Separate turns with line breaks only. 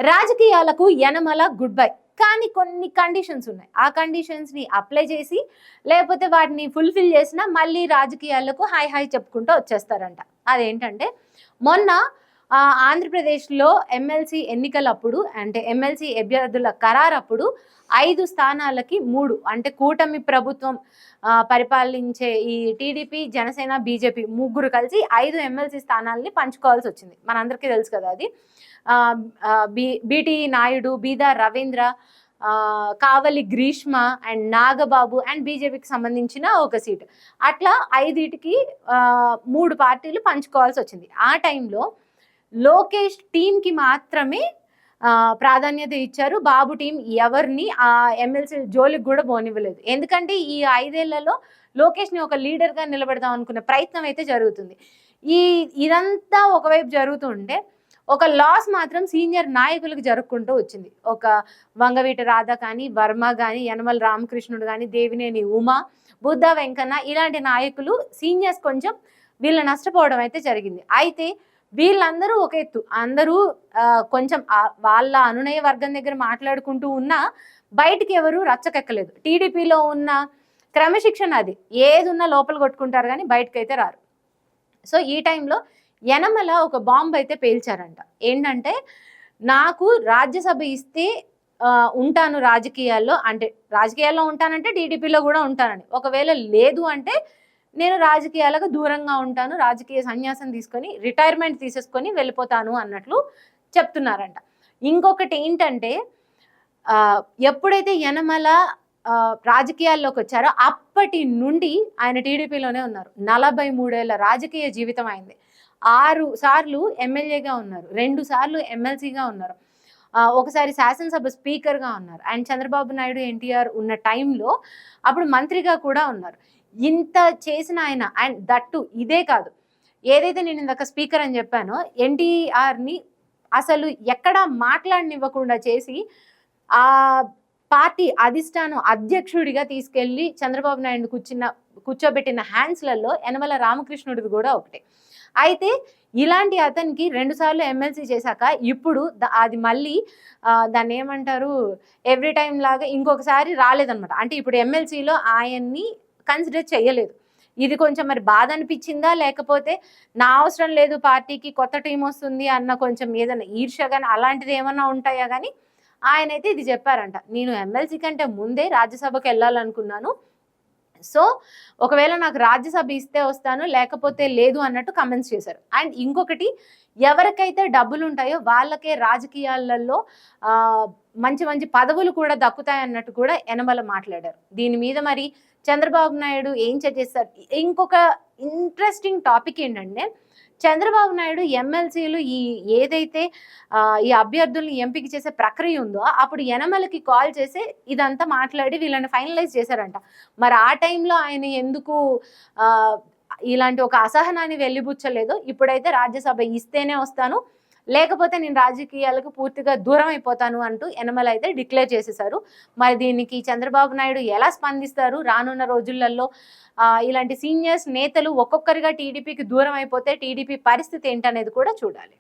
రాజకీయాలకు Yanamala good bye. కానీ కొన్ని కండిషన్స్ ఉన్నాయి. ఆ కండిషన్స్‌ని అప్లై చేసి, లేకపోతే వాటిని ఫుల్‌ఫిల్ చేసినా మళ్ళీ రాజకీయాలకు హాయ్ హాయ్ చెప్పుకుంటూ వచ్చేస్తారంట. అదేంటంటే మొన్న ఆంధ్రప్రదేశ్‌లో ఎమ్మెల్సీ ఎన్నికలప్పుడు అంటే ఎమ్మెల్సీ అభ్యర్థుల ఖరారప్పుడు 5 స్థానాలకి 3 అంటే కూటమి ప్రభుత్వం పరిపాలించే ఈ టీడీపీ, జనసేన, బీజేపీ ముగ్గురు కలిసి 5 ఎమ్మెల్సీ స్థానాలని పంచుకోవాల్సి వచ్చింది. మనందరికీ తెలుసు కదా అది. BT Naidu, Beeda Ravindra, Kavali Greeshma and Nagababu and బీజేపీకి సంబంధించిన ఒక సీటు. అట్లా 5టికి 3 పార్టీలు పంచుకోవాల్సి వచ్చింది. ఆ టైంలో లోకేష్ టీంకి మాత్రమే ప్రాధాన్యత ఇచ్చారు. బాబు టీం ఎవరిని ఆ ఎమ్మెల్సీ జోలికి కూడా పోనివ్వలేదు. ఎందుకంటే ఈ 5 ఏళ్లలో లోకేష్ని ఒక లీడర్గా నిలబెడదాం అనుకున్న ప్రయత్నం అయితే జరుగుతుంది. ఇదంతా ఒకవైపు జరుగుతుంటే ఒక లాస్ మాత్రం సీనియర్ నాయకులకు జరుపుకుంటూ వచ్చింది. ఒక వంగవీటి రాధ కానీ, వర్మ కానీ, యనమల రామకృష్ణుడు కానీ, దేవినేని ఉమా, బుద్ధ వెంకన్న ఇలాంటి నాయకులు సీనియర్స్ కొంచెం వీళ్ళు నష్టపోవడం అయితే జరిగింది. అయితే వీళ్ళందరూ ఒక ఎత్తు, అందరూ కొంచెం వాళ్ళ అనునయ వర్గం దగ్గర మాట్లాడుకుంటూ ఉన్నా బయటికి ఎవరు రచ్చకెక్కలేదు. టీడీపీలో ఉన్న క్రమశిక్షణ అది, ఏది ఉన్నా లోపల కొట్టుకుంటారు కానీ బయటకైతే రారు. సో ఈ టైంలో యనమల ఒక బాంబు అయితే పేల్చారంట. ఏంటంటే, నాకు రాజ్యసభ ఇస్తే ఉంటాను రాజకీయాల్లో, అంటే రాజకీయాల్లో ఉంటానంటే టీడీపీలో కూడా ఉంటానని, ఒకవేళ లేదు అంటే నేను రాజకీయాలకు దూరంగా ఉంటాను, రాజకీయ సన్యాసం తీసుకొని రిటైర్మెంట్ తీసేసుకొని వెళ్ళిపోతాను అన్నట్లు చెప్తున్నారంట. ఇంకొకటి ఏంటంటే, ఎప్పుడైతే యనమల రాజకీయాల్లోకి వచ్చారో అప్పటి నుండి ఆయన టీడీపీలోనే ఉన్నారు. 43 ఏళ్ల రాజకీయ జీవితం అయింది. 6 సార్లు ఎమ్మెల్యేగా ఉన్నారు, 2 సార్లు ఎమ్మెల్సీగా ఉన్నారు, ఒకసారి శాసనసభ స్పీకర్గా ఉన్నారు. అండ్ చంద్రబాబు నాయుడు, ఎన్టీఆర్ ఉన్న టైంలో అప్పుడు మంత్రిగా కూడా ఉన్నారు. ఇంత చేసిన ఆయన, అండ్ దట్టు ఇదే కాదు, ఏదైతే నేను ఇందాక స్పీకర్ అని చెప్పానో ఎన్టీఆర్ని అసలు ఎక్కడా మాట్లాడనివ్వకుండా చేసి ఆ పార్టీ అధిష్టానం అధ్యక్షుడిగా తీసుకెళ్లి చంద్రబాబు నాయుడు కూర్చోబెట్టిన హ్యాండ్స్లలో యనమల రామకృష్ణుడిది కూడా ఒకటే. అయితే ఇలాంటి అతనికి 2 సార్లు ఎమ్మెల్సీ చేశాక ఇప్పుడు అది మళ్ళీ దాన్ని ఏమంటారు, ఎవ్రీ టైం లాగా ఇంకొకసారి రాలేదనమాట. అంటే ఇప్పుడు ఎమ్మెల్సీలో ఆయన్ని కన్సిడర్ చేయలేదు. ఇది కొంచెం మరి బాధ అనిపించిందా, లేకపోతే నా అవసరం లేదు పార్టీకి, కొత్త టీం వస్తుంది అన్న కొంచెం ఏదైనా ఈర్ష్య కానీ అలాంటిది ఏమన్నా ఉంటాయా కానీ ఆయనైతే ఇది చెప్పారంట, నేను ఎమ్మెల్సీ కంటే ముందే రాజ్యసభకి వెళ్ళాలనుకున్నాను, సో ఒకవేళ నాకు రాజ్యసభ ఇస్తే వస్తాను, లేకపోతే లేదు అన్నట్టు కమెంట్స్ చేశారు. అండ్ ఇంకొకటి, ఎవరికైతే డబ్బులు ఉంటాయో వాళ్ళకే రాజకీయాలలో మంచి మంచి పదవులు కూడా దక్కుతాయి అన్నట్టు కూడా యనమల మాట్లాడారు. దీని మీద మరి చంద్రబాబు నాయుడు ఏం చేస్తారు? ఇంకొక ఇంట్రెస్టింగ్ టాపిక్ ఏంటంటే, చంద్రబాబు నాయుడు ఎమ్మెల్సీలు ఏదైతే ఈ అభ్యర్థుల్ని ఎంపిక చేసే ప్రక్రియ ఉందో అప్పుడు యనమలకి కాల్ చేసి ఇదంతా మాట్లాడి వీళ్ళని ఫైనలైజ్ చేశారంట. మరి ఆ టైంలో ఆయన ఎందుకు ఇలాంటి ఒక అసహనాన్ని వెలిబుచ్చలేదు? ఇప్పుడైతే రాజ్యసభ ఇస్తేనే వస్తాను, లేకపోతే నేను రాజకీయాలకు పూర్తిగా దూరం అయిపోతాను అంటూ యనమల అయితే డిక్లేర్ చేసేశారు. మరి దీనికి చంద్రబాబు నాయుడు ఎలా స్పందిస్తారు? రానున్న రోజులలో ఇలాంటి సీనియర్స్ నేతలు ఒక్కొక్కరిగా టీడీపీకి దూరం అయిపోతే టీడీపీ పరిస్థితి ఏంటనేది కూడా చూడాలి.